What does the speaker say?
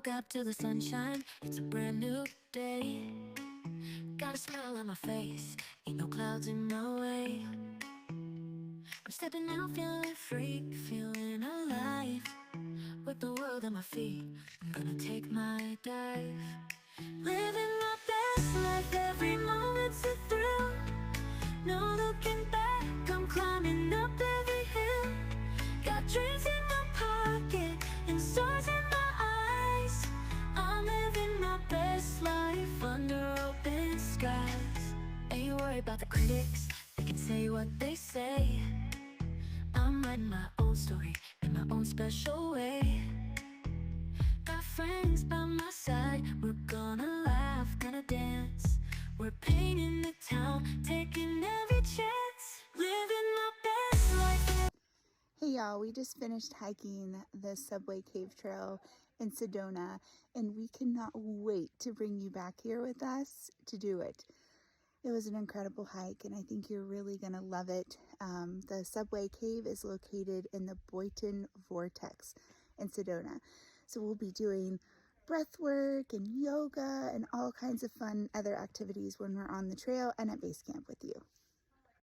Woke up to the sunshine, it's a brand new day. Got a smile on my face, ain't no clouds in my way. I'm stepping out, feeling free, feeling alive. With the world at my feet, I'm gonna take my dive. Living my best life, every moment's a thrill. No looking back, I'm climbing up every hill. Got dreams in my pocket and stars in my eyes. I'm living my best life under open skies. Ain't worried about the critics, they can say what they say. I'm writing my own story in my own special way. Got friends by my side, we're gonna laugh, gonna dance. We're painting the town, taking every chance. Living my best life. Hey y'all, we just finished hiking the Subway Cave Trail in Sedona, and we cannot wait to bring you back here with us to do it. It was an incredible hike, and I think you're really going to love it. The Subway Cave is located in the Boyton Vortex in Sedona. So we'll be doing breath work and yoga and all kinds of fun other activities when we're on the trail and at base camp with you.